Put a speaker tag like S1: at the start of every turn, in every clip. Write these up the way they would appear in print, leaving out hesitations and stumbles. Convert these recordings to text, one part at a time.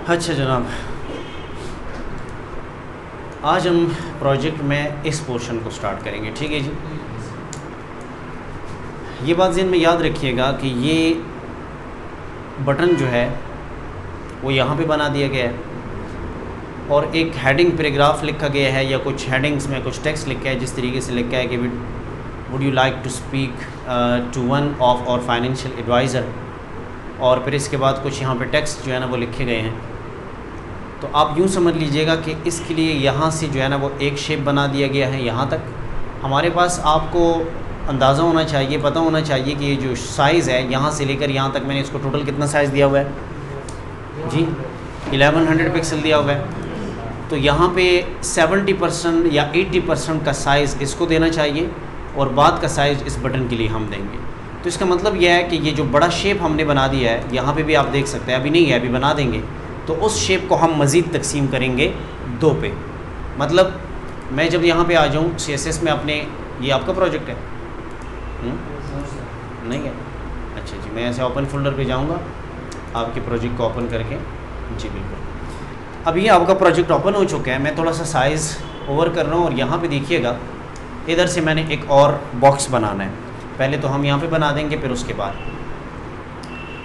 S1: अच्छा जनाब, आज हम प्रोजेक्ट में इस पोर्शन को स्टार्ट करेंगे। ठीक है जी। ये बात ज़हन में याद रखिएगा कि ये बटन जो है वो यहाँ पे बना दिया गया है और एक हेडिंग पैराग्राफ लिखा गया है या कुछ हेडिंग्स में कुछ टेक्स्ट लिखा है। जिस तरीके से लिखा है कि would you like to speak to one of our financial adviser, और फिर इसके बाद कुछ यहाँ पे टेक्स्ट जो है ना वो लिखे गए हैं। तो आप यूँ समझ लीजिएगा कि इसके लिए यहाँ से जो है ना वो एक शेप बना दिया गया है। यहाँ तक हमारे पास आपको अंदाज़ा होना चाहिए, पता होना चाहिए कि ये जो साइज़ है यहाँ से लेकर यहाँ तक, मैंने इसको टोटल कितना साइज़ दिया हुआ है जी, 1100 पिक्सल दिया हुआ है। तो यहाँ पे 70% या 80% का साइज़ इसको देना चाहिए और बाद का साइज़ इस बटन के लिए हम देंगे। तो इसका मतलब यह है कि ये जो बड़ा शेप हमने बना दिया है, यहाँ पे भी आप देख सकते हैं, अभी नहीं है, अभी बना देंगे। तो उस शेप को हम मज़ीद तकसीम करेंगे 2 पे। मतलब मैं जब यहाँ पे आ जाऊँ CSS में अपने, ये आपका प्रोजेक्ट है नहीं है? अच्छा जी, मैं ऐसे ओपन फोल्डर पे जाऊँगा, आपके प्रोजेक्ट को ओपन करके। जी बिल्कुल, अब ये आपका प्रोजेक्ट ओपन हो चुका है। मैं थोड़ा सा साइज़ ओवर कर रहा हूँ और यहाँ पे देखिएगा, इधर से मैंने एक और बॉक्स बनाना है। पहले तो हम यहाँ पे बना देंगे, फिर उसके बाद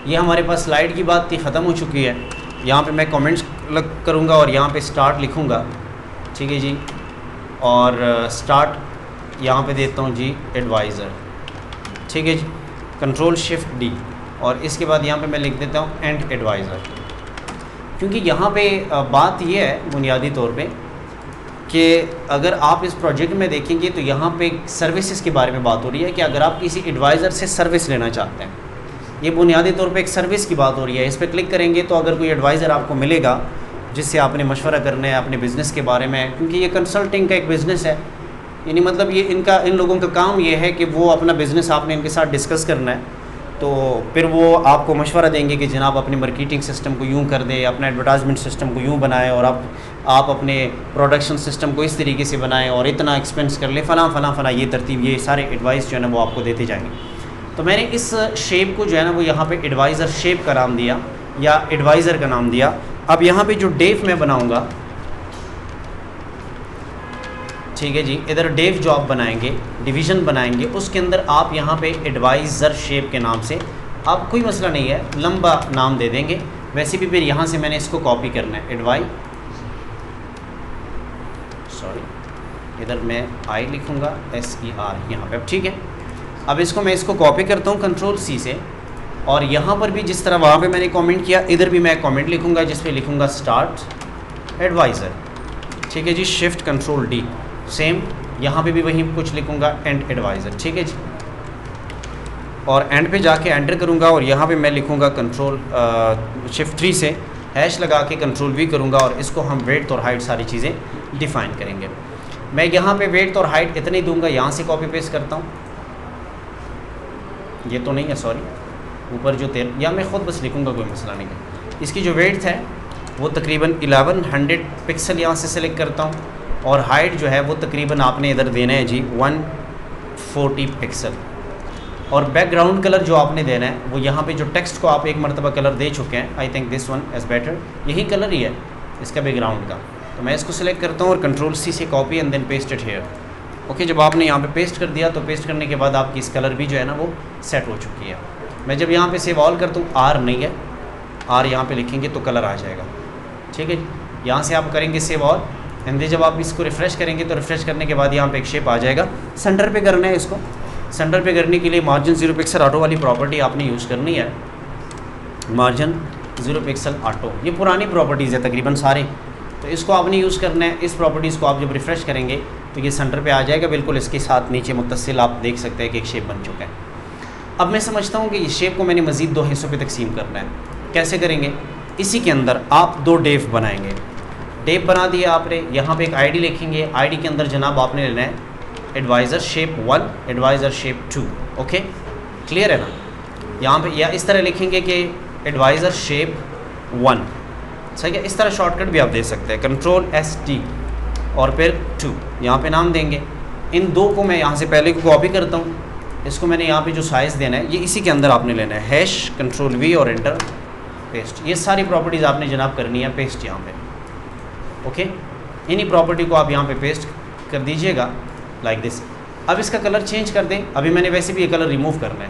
S1: ये हमारे पास स्लाइड की बात थी, ख़त्म हो चुकी है। यहाँ पे मैं कमेंट्स करूँगा और यहाँ पे स्टार्ट लिखूँगा। ठीक है जी, और स्टार्ट यहाँ पे देता हूँ जी एडवाइज़र। ठीक है जी, Ctrl+Shift+D, और इसके बाद यहाँ पे मैं लिख देता हूँ एंड एडवाइज़र। क्योंकि यहाँ पे बात ये है बुनियादी तौर पे कि अगर आप इस प्रोजेक्ट में देखेंगे तो यहाँ पे सर्विसेज के बारे में बात हो रही है कि अगर आप किसी एडवाइज़र से सर्विस लेना चाहते हैं, ये बुनियादी तौर पे एक सर्विस की बात हो रही है। इस पर क्लिक करेंगे तो अगर कोई एडवाइज़र आपको मिलेगा जिससे आपने मशवरा करना है अपने बिज़नेस के बारे में, क्योंकि ये कंसल्टिंग का एक बिज़नेस है, यानी मतलब ये इन लोगों का काम ये है कि वो अपना बिज़नेस आपने इनके साथ डिस्कस करना है। तो फिर वो आपको मशवरा देंगे कि जनाब अपने मार्केटिंग सिस्टम को यूँ कर दें, अपना एडवर्टाइजमेंट सिस्टम को यूँ बनाएं, और आप अपने प्रोडक्शन सिस्टम को इस तरीके से बनाएं और इतना एक्सपेंस कर लें, फ़लाँ ये तरतीब, ये सारे एडवाइस जो है ना वो आपको देते जाएंगे। तो मैंने इस शेप को जो है ना वो यहाँ पे एडवाइज़र शेप का नाम दिया या एडवाइज़र का नाम दिया। अब यहाँ पे जो डेफ मैं बनाऊँगा, ठीक है जी, इधर डेफ जो आप बनाएंगे, डिवीज़न बनाएंगे, उसके अंदर आप यहाँ पे एडवाइज़र शेप के नाम से, आप कोई मसला नहीं है, लंबा नाम दे देंगे। वैसे भी फिर यहाँ से मैंने इसको कॉपी करना है, इधर मैं आई लिखूँगा SER यहाँ पे। अब ठीक है, अब इसको कॉपी करता हूँ Ctrl+C से, और यहाँ पर भी जिस तरह वहाँ पे मैंने कमेंट किया, इधर भी मैं कमेंट लिखूँगा जिस पे लिखूँगा स्टार्ट एडवाइज़र। ठीक है जी, Shift+Ctrl+D, सेम यहाँ पे भी वही कुछ लिखूँगा एंड एडवाइज़र। ठीक है जी, और एंड पे जाके एंटर करूँगा और यहाँ पे मैं लिखूँगा Shift+3 से हैश लगा के Ctrl+V करूँगा, और इसको हम वेट और हाइट सारी चीज़ें डिफ़ाइन करेंगे। मैं यहाँ पे वेट और हाइट इतने ही दूँगा, यहाँ से कॉपी पेस्ट करता हूँ, ये तो नहीं है सॉरी, ऊपर जो तेल, या मैं ख़ुद बस लिखूँगा, कोई मसला नहीं है। इसकी जो वेट है वो तकरीबन 1100 पिक्सल यहाँ से सेलेक्ट करता हूँ, और हाइट जो है वो तकरीबन आपने इधर देना है जी 140 पिक्सल, और बैकग्राउंड कलर जो आपने देना है वो यहाँ पे जो टेक्स्ट को आप एक मरतबा कलर दे चुके हैं, I think this one is better, यही कलर ही है इसका बैकग्राउंड का। तो मैं इसको सिलेक्ट करता हूँ और Ctrl+C से copy and then paste it here. Okay, जब आपने यहाँ पे पेस्ट कर दिया तो पेस्ट करने के बाद आपकी इस कलर भी जो है ना वो सेट हो चुकी है। मैं जब यहाँ पे सेव ऑल करता हूँ, R नहीं है, R यहाँ पे लिखेंगे तो कलर आ जाएगा। ठीक है, यहाँ से आप करेंगे सेव ऑल, एंड जब आप इसको रिफ़्रेश करेंगे तो रिफ़्रेश करने के बाद यहाँ पे एक शेप आ जाएगा। सेंटर पे करना है इसको, सेंटर पे करने के लिए मार्जिन 0 पिक्सल ऑटो वाली प्रॉपर्टी आपने यूज़ करनी है, मार्जिन 0 पिक्सल ऑटो। ये पुरानी प्रॉपर्टीज़ है तकरीबन सारे, तो इसको आपने यूज़ करना है। इस प्रॉपर्टीज़ को आप जब रिफ़्रेश करेंगे तो ये सेंटर पे आ जाएगा बिल्कुल, इसके साथ नीचे मुत्तसिल आप देख सकते हैं कि एक शेप बन चुका है। अब मैं समझता हूँ कि इस शेप को मैंने मज़ीद 2 हिस्सों पे तकसीम करना है। कैसे करेंगे? इसी के अंदर आप 2 डेफ बनाएंगे। डेफ बना दिया आपने, यहाँ पे एक आईडी लिखेंगे, आईडी के अंदर जनाब आपने लेना है adviser shape 1, adviser shape 2। Okay, clear है ना? यहाँ पे या इस तरह लिखेंगे कि एडवाइज़र शेप 1, सही है। इस तरह शॉर्टकट भी आप दे सकते हैं, Ctrl+ST और फिर 2, यहाँ पे नाम देंगे। इन 2 को मैं यहाँ से पहले को कॉपी करता हूँ, इसको मैंने यहाँ पे जो साइज़ देना है ये इसी के अंदर आपने लेना है, हैश Ctrl+V और एंटर, पेस्ट। ये सारी प्रॉपर्टीज़ आपने जनाब करनी है पेस्ट यहाँ पे, ओके। इन्हीं प्रॉपर्टी को आप यहाँ पे पेस्ट कर दीजिएगा लाइक दिस। अब इसका कलर चेंज कर दें, अभी मैंने वैसे भी ये कलर रिमूव करना है,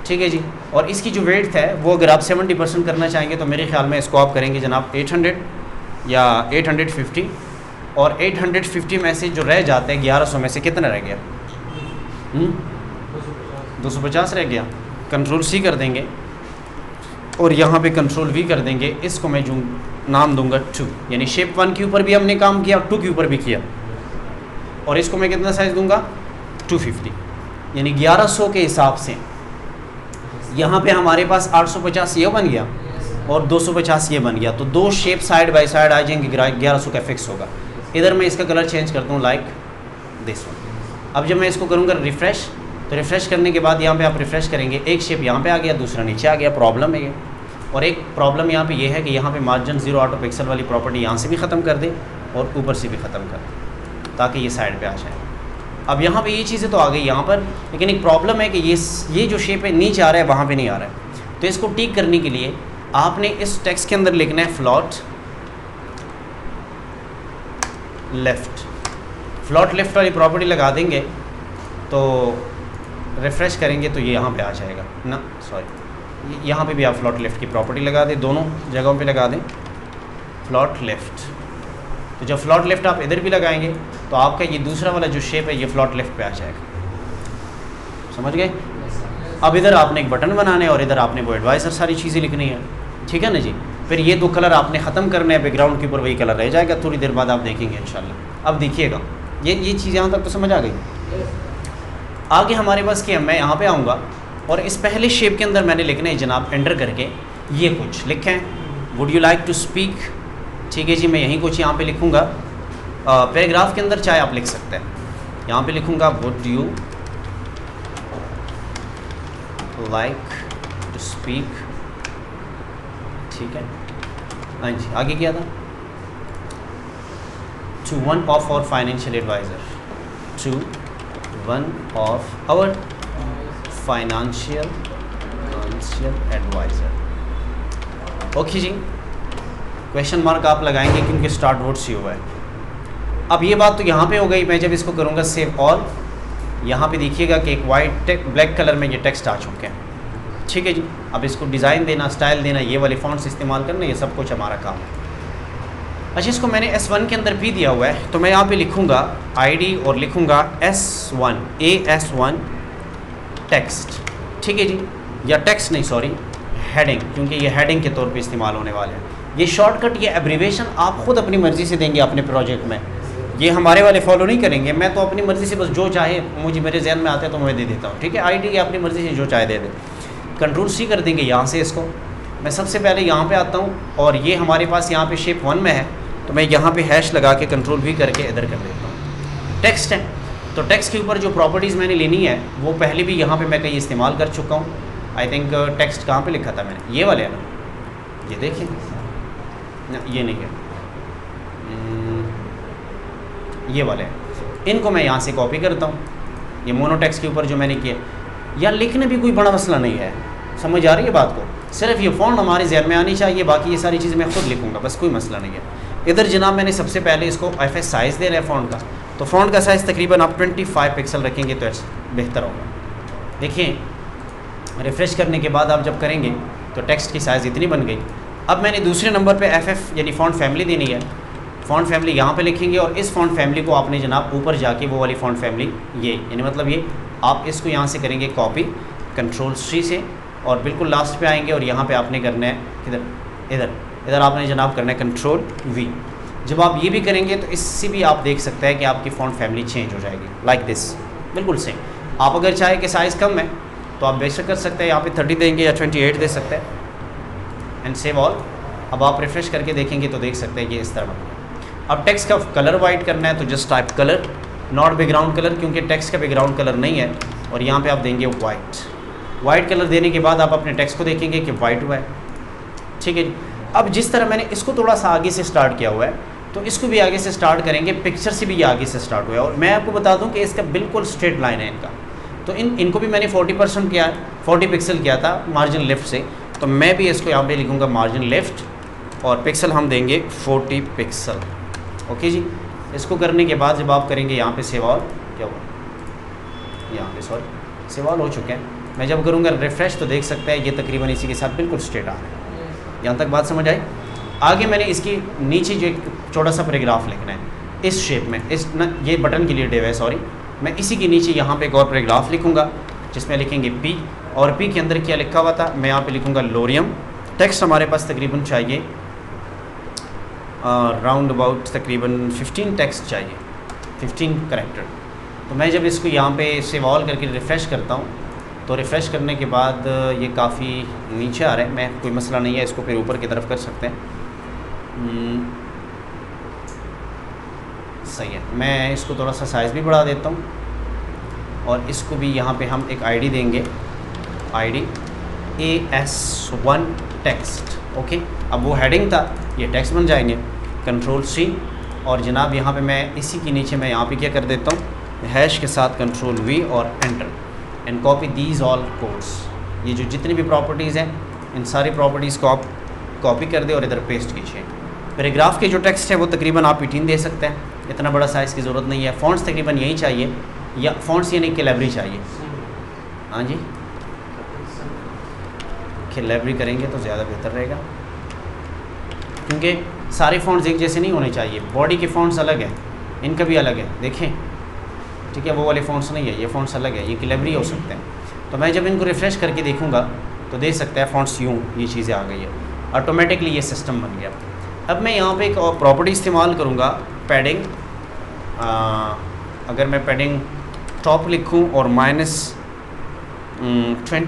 S1: ठीक है जी। और इसकी जो वेट है वो अगर आप 70% करना चाहेंगे तो मेरे ख्याल में इसको आप करेंगे जनाब 800 या 850, और 850 में से जो रह जाते हैं 1100 में से कितना रह गया, 250 रह गया। कंट्रोल सी कर देंगे और यहाँ पे कंट्रोल वी कर देंगे। इसको मैं जो नाम दूंगा 2, यानी शेप 1 के ऊपर भी हमने काम किया, 2 के ऊपर भी किया। और इसको मैं कितना साइज़ दूंगा 250, यानी 1100 के हिसाब से यहाँ पे हमारे पास 850 ये बन गया और 250 ये बन गया। तो दो शेप साइड बाय साइड आ जाएंगे, 1100 का फिक्स होगा। इधर मैं इसका कलर चेंज करता हूँ लाइक दिस वन। अब जब मैं इसको करूँगा रिफ़्रेश, तो रिफ़्रेश करने के बाद यहाँ पे आप रिफ़्रेश करेंगे, एक शेप यहाँ पे आ गया, दूसरा नीचे आ गया। प्रॉब्लम है ये, और एक प्रॉब्लम यहाँ पे ये है कि यहाँ पे मार्जिन 0 ऑटो पिक्सल वाली प्रॉपर्टी यहाँ से भी ख़त्म कर दे और ऊपर से भी ख़त्म कर दे ताकि ये साइड पे आ जाए। अब यहाँ पे ये चीज़ें तो आ गई यहाँ पर, लेकिन एक प्रॉब्लम है कि ये जो शेप है नीचे आ रहा है, वहाँ पे नहीं आ रहा है। तो इसको ठीक करने के लिए आपने इस टेक्स्ट के अंदर लिखना है फ्लॉट लेफ़्ट। फ्लॉट लेफ़्ट वाली प्रॉपर्टी लगा देंगे तो रिफ़्रेश करेंगे तो ये यहाँ पे आ जाएगा ना, सॉरी यहाँ पे भी आप फ्लॉट लेफ़्ट की प्रॉपर्टी लगा दें, दोनों जगहों पे लगा दें फ्लॉट लेफ़्ट। तो जब फ्लॉट लेफ़्ट आप इधर भी लगाएंगे तो आपका ये दूसरा वाला जो शेप है ये फ्लॉट लेफ़्ट पे आ जाएगा। समझ गए? अब इधर आपने एक बटन बनाना है और इधर आपने वो एडवाइज़र सारी चीज़ें लिखनी है, ठीक है ना जी। फिर ये दो कलर आपने ख़त्म करने हैं, बैकग्राउंड के ऊपर वही कलर रह जाएगा, थोड़ी देर बाद आप देखेंगे इंशाल्लाह। अब देखिएगा ये चीज़ यहाँ तक तो समझ आ गई। आगे हमारे पास क्या, मैं यहाँ पे आऊँगा और इस पहले शेप के अंदर मैंने लिखना है जनाब एंटर करके ये कुछ लिखें, would you like to speak, ठीक है जी। मैं यहीं कुछ यहाँ पे लिखूँगा, पैराग्राफ के अंदर चाहे आप लिख सकते हैं। यहाँ पे लिखूँगा would you like to speak, ठीक है। हाँ जी, आगे क्या था, to one of our financial adviser, to one of our financial adviser. Okay जी, क्वेश्चन मार्क आप लगाएंगे क्योंकि स्टार्ट वर्ड से हुआ है। अब ये बात तो यहाँ पे हो गई। मैं जब इसको करूँगा सेव ऑल, यहाँ पे देखिएगा कि एक वाइट ब्लैक कलर में ये टेक्स्ट आ चुके हैं, ठीक है जी। अब इसको डिज़ाइन देना, स्टाइल देना, ये वाले फॉन्ट्स इस्तेमाल करना, ये सब कुछ हमारा काम है। अच्छा, इसको मैंने S1 के अंदर भी दिया हुआ है, तो मैं यहाँ पे लिखूँगा ID और लिखूँगा S1 AS1 टेक्स्ट, ठीक है जी। या टेक्स्ट नहीं, सॉरी हेडिंग, क्योंकि ये हेडिंग के तौर पे इस्तेमाल होने वाले हैं। ये शॉर्टकट, ये एब्रीवेशन आप ख़ुद अपनी मर्ज़ी से देंगे अपने प्रोजेक्ट में, ये हमारे वाले फॉलो नहीं करेंगे। मैं तो अपनी मर्ज़ी से बस जो चाहे मुझे मेरे जहन में आता है तो मैं दे देता हूँ, ठीक है। ID की अपनी मर्ज़ी से जो चाहे दे दे। कंट्रोल C कर देंगे यहाँ से इसको। मैं सबसे पहले यहाँ पे आता हूँ और ये हमारे पास यहाँ पे शेप 1 में है, तो मैं यहाँ पे हैश लगा के कंट्रोल V करके इधर कर देता हूँ। टेक्स्ट है, तो टेक्स्ट के ऊपर जो प्रॉपर्टीज़ मैंने लेनी है वो पहले भी यहाँ पे मैं कहीं इस्तेमाल कर चुका हूँ। आई थिंक टेक्स्ट कहाँ पे लिखा था मैंने, ये वाले है ना, ये देखिए ना, ये नहीं है, ये वाले हैं। इनको मैं यहाँ से कॉपी करता हूँ, ये मोनो टेक्स्ट के ऊपर जो मैंने किया। या लिखने भी कोई बड़ा मसला नहीं है, समझ आ रही है बात को। सिर्फ ये फ़ॉन्ट हमारे जहन में आनी चाहिए, बाकी ये सारी चीज़ें मैं खुद लिखूँगा, बस कोई मसला नहीं है। इधर जनाब मैंने सबसे पहले इसको FS साइज़ देना है फ़ॉन्ट का, तो फ़ॉन्ट का साइज़ तकरीबन आप 25 पिक्सल रखेंगे तो बेहतर होगा। देखिए, रिफ़्रेश करने के बाद आप जब करेंगे तो टेक्स्ट की साइज़ इतनी बन गई। अब मैंने दूसरे नंबर पे FF यानी फ़ॉन्ट फैमिली देनी है। फ़ॉन्ट फैमिली यहाँ पे लिखेंगे और इस फ़ॉन्ट फैमिली को आपने जनाब ऊपर जाके वो वाली फ़ॉन्ट फैमिली, ये यानी मतलब ये आप इसको यहाँ से करेंगे कॉपी कंट्रोल C से, और बिल्कुल लास्ट पे आएंगे और यहाँ पे आपने करना है इधर आपने जनाब करना है कंट्रोल V। जब आप ये भी करेंगे तो इससे भी आप देख सकते हैं कि आपकी फ़ॉन्ट फैमिली चेंज हो जाएगी लाइक दिस, बिल्कुल सेम। आप अगर चाहे कि साइज़ कम है तो आप बेशक कर सकते हैं, यहाँ पे 30 देंगे या 28 दे सकते हैं एंड सेव ऑल। अब आप रिफ़्रेश करके देखेंगे तो देख सकते हैं कि इस तरह बन गया। अब टेक्स्ट का कलर वाइट करना है तो just type colour, not background colour, क्योंकि टेक्स्ट का बैकग्राउंड कलर नहीं है, और यहाँ पे आप देंगे वाइट कलर देने के बाद आप अपने टेक्स्ट को देखेंगे कि वाइट हुआ है, ठीक है जी। अब जिस तरह मैंने इसको थोड़ा सा आगे से स्टार्ट किया हुआ है तो इसको भी आगे से स्टार्ट करेंगे, पिक्चर से भी ये आगे से स्टार्ट हुआ है। और मैं आपको बता दूं कि इसका बिल्कुल स्ट्रेट लाइन है इनका, तो इनको भी मैंने 40% किया, 40 पिक्सल किया था मार्जिन लेफ़्ट से, तो मैं भी इसको यहाँ पे लिखूँगा मार्जिन लेफ़्ट, और पिक्सल हम देंगे 40 पिक्सल। ओके जी। इसको करने के बाद जब आप करेंगे यहाँ पे सेव ऑल, क्या हुआ यहाँ पे, सॉरी सेव ऑल हो चुके हैं, मैं जब करूँगा रिफ़्रेश तो देख सकते हैं ये तकरीबन इसी के साथ बिल्कुल स्ट्रेट आ रहा है। यहाँ तक बात समझ आई। आगे मैंने इसकी नीचे जो एक छोटा सा पैराग्राफ लिखना है इस शेप में, इस न ये बटन के लिए डिव है, सॉरी, मैं इसी के नीचे यहाँ पे एक और पैराग्राफ लिखूँगा जिसमें लिखेंगे पी, और पी के अंदर क्या लिखा हुआ था, मैं यहाँ पे लिखूँगा लोरियम। टेक्स्ट हमारे पास तकरीबन चाहिए राउंड अबाउट तकरीबन 15 टेक्स्ट चाहिए, 15 करैक्टर। तो मैं जब इसको यहाँ पे सेव ऑल करके रिफ़्रेश करता हूँ तो रिफ़्रेश करने के बाद ये काफ़ी नीचे आ रहा है, मैं कोई मसला नहीं है, इसको फिर ऊपर की तरफ कर सकते हैं। सही है, मैं इसको थोड़ा सा साइज़ भी बढ़ा देता हूँ, और इसको भी यहाँ पे हम एक आईडी देंगे, आईडी AS1 टेक्स्ट। ओके, अब वो हेडिंग था, ये टेक्स्ट बन जाएंगे। कंट्रोल C, और जनाब यहाँ पे मैं इसी के नीचे मैं यहाँ पे क्या कर देता हूँ, हैश के साथ कंट्रोल V और enter, and copy these all codes. ये जो जितनी भी प्रॉपर्टीज़ हैं इन सारी प्रॉपर्टीज़ को आप कॉपी कर दें और इधर पेस्ट कीजिए। पैराग्राफ के जो टेक्स्ट है वो तकरीबन आप 18 दे सकते हैं, इतना बड़ा साइज़ की ज़रूरत नहीं है। फ़ॉन्ट्स तकरीबन यही चाहिए, या फ़ॉन्ट्स यानी कैलेबरी चाहिए। हाँ जी, कैलेबरी करेंगे तो ज़्यादा बेहतर रहेगा, क्योंकि सारे फ़ॉन्ट्स एक जैसे नहीं होने चाहिए। बॉडी के फ़ॉन्ट्स अलग हैं, इनका भी अलग है, देखें, ठीक है, वो वाले फ़ॉन्ट्स नहीं है, ये फ़ॉन्ट्स अलग है, ये कैलेबरी हो सकते हैं। तो मैं जब इनको रिफ़्रेश करके देखूँगा तो देख सकते हैं फ़ॉन्ट्स यूँ ये चीज़ें आ गई है, ऑटोमेटिकली ये सिस्टम बन गया। अब मैं यहाँ पे एक और प्रॉपर्टी इस्तेमाल करूँगा, पैडिंग। अगर मैं पैडिंग टॉप लिखूँ और -20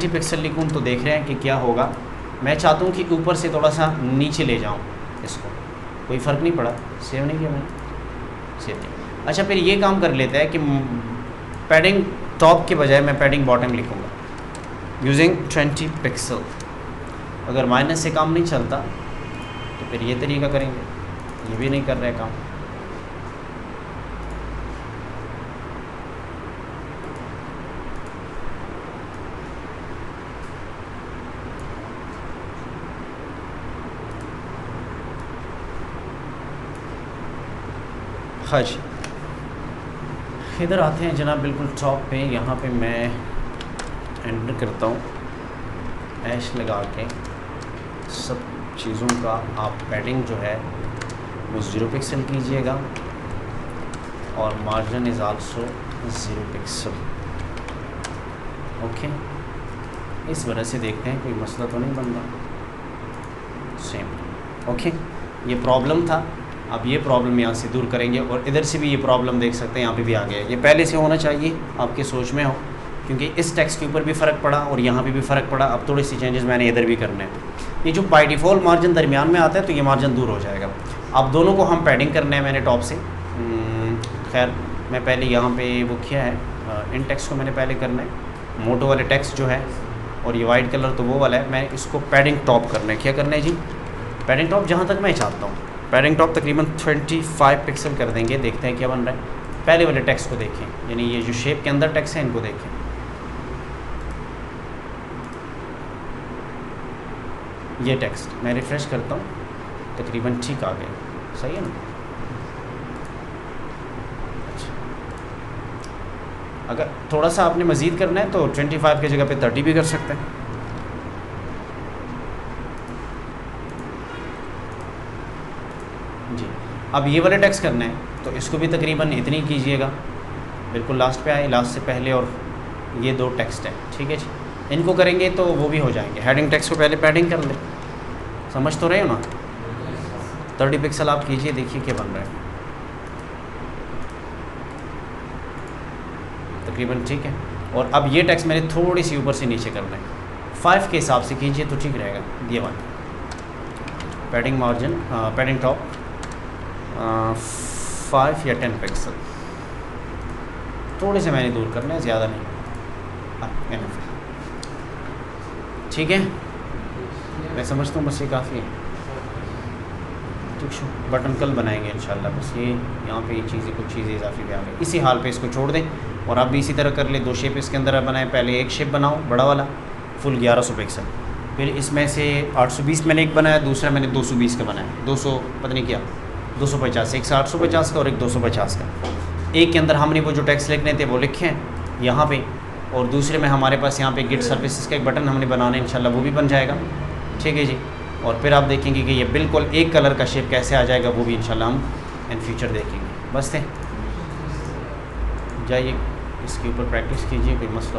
S1: पिक्सल लिखूँ तो देख रहे हैं कि क्या होगा। मैं चाहता हूँ कि ऊपर से थोड़ा सा नीचे ले जाऊँ इसको, कोई फ़र्क नहीं पड़ा। सेव नहीं किया मैंने, सेव नहीं। अच्छा, फिर ये काम कर लेता है कि पैडिंग टॉप के बजाय मैं पैडिंग बॉटम लिखूँगा यूजिंग 20 पिक्सल। अगर माइनस से काम नहीं चलता तो फिर ये तरीका करेंगे, ये भी नहीं कर रहे काम। हाँ जी, इधर आते हैं जनाब बिल्कुल टॉप पे। यहाँ पे मैं एंटर करता हूँ, ऐश लगा के सब चीज़ों का आप पैडिंग जो है वो 0 पिक्सल कीजिएगा, और margin is also 0 pixel. Okay, इस वजह से देखते हैं कोई मसला तो नहीं बन रहा। सेम। ओके, ये प्रॉब्लम था, अब ये प्रॉब्लम यहाँ से दूर करेंगे, और इधर से भी ये प्रॉब्लम देख सकते हैं, यहाँ पे भी आ गया। ये पहले से होना चाहिए, आपके सोच में हो, क्योंकि इस टेक्स्ट के ऊपर भी फ़र्क पड़ा और यहाँ पे भी फ़र्क पड़ा। अब थोड़ी सी चेंजेस मैंने इधर भी करने हैं। ये जो बाय डिफ़ॉल्ट मार्जिन दरमियान में आता है तो ये मार्जिन दूर हो जाएगा। अब दोनों को हम पैडिंग करने हैं मैंने टॉप से। खैर, मैं पहले यहाँ पे वो किया है, इन टेक्स्ट को मैंने पहले करना है, मोटो वाले टेक्स्ट जो है, और ये वाइट कलर तो वो वाला है। मैं इसको पैडिंग टॉप करना है। क्या करना है जी? पैडिंग टॉप जहाँ तक मैं चाहता हूँ, पैडिंग टॉप तकरीबन 25 पिक्सल कर देंगे। देखते हैं क्या बन रहा है। पहले वाले टेक्स्ट को देखें, यानी ये जो शेप के अंदर टेक्स्ट है इनको देखें। ये टेक्स्ट मैं रिफ़्रेश करता हूँ, तकरीबन ठीक आ गया। सही है ना? अच्छा, अगर थोड़ा सा आपने मज़ीद करना है तो 25 की जगह पे 30 भी कर सकते हैं। जी, अब ये वाले टेक्स्ट करना है तो इसको भी तकरीबन इतनी कीजिएगा, बिल्कुल लास्ट पे आए, लास्ट से पहले, और ये 2 टेक्स्ट हैं। ठीक है जी, इनको करेंगे तो वो भी हो जाएंगे। हेडिंग टेक्स्ट को पहले पैडिंग कर लें, समझ तो रहे हो ना? 30 पिक्सल आप कीजिए, देखिए क्या बन रहा है। तकरीबन ठीक है। और अब ये टेक्स्ट मैंने थोड़ी सी ऊपर से नीचे करना है, 5 के हिसाब से कीजिए तो ठीक रहेगा। ये वाला पैडिंग मार्जिन, पैडिंग टॉप 5 या 10 पिक्सल, थोड़े से मैंने दूर करना है, ज़्यादा नहीं। ठीक है, मैं समझता हूँ बस ये काफ़ी है। ठीक है, बटन कल बनाएंगे इंशाल्लाह। बस ये यहाँ पे ये चीज़ें, कुछ चीज़ें इजाफी भी आ गई। इसी हाल पे इसको छोड़ दें, और आप भी इसी तरह कर ले। 2 शेप इसके अंदर बनाएं। पहले एक शेप बनाओ बड़ा वाला, फुल 1100 पिक्सल, फिर इसमें से 820 मैंने एक बनाया, दूसरा मैंने 220 का बनाया, 200 पता नहीं क्या 250, एक से 850 का और एक 250 का। एक के अंदर हमने वो जो टैक्स लिखने थे वो लिखे हैं यहाँ पे, और दूसरे में हमारे पास यहाँ पे गिट सर्विसेज का एक बटन हमने बनाना है, इंशाल्लाह वो भी बन जाएगा। ठीक है जी। और फिर आप देखेंगे कि ये बिल्कुल एक कलर का शेप कैसे आ जाएगा, वो भी इंशाल्लाह हम इन फ्यूचर देखेंगे। बस थे, जाइए इसके ऊपर प्रैक्टिस कीजिए, कोई मसला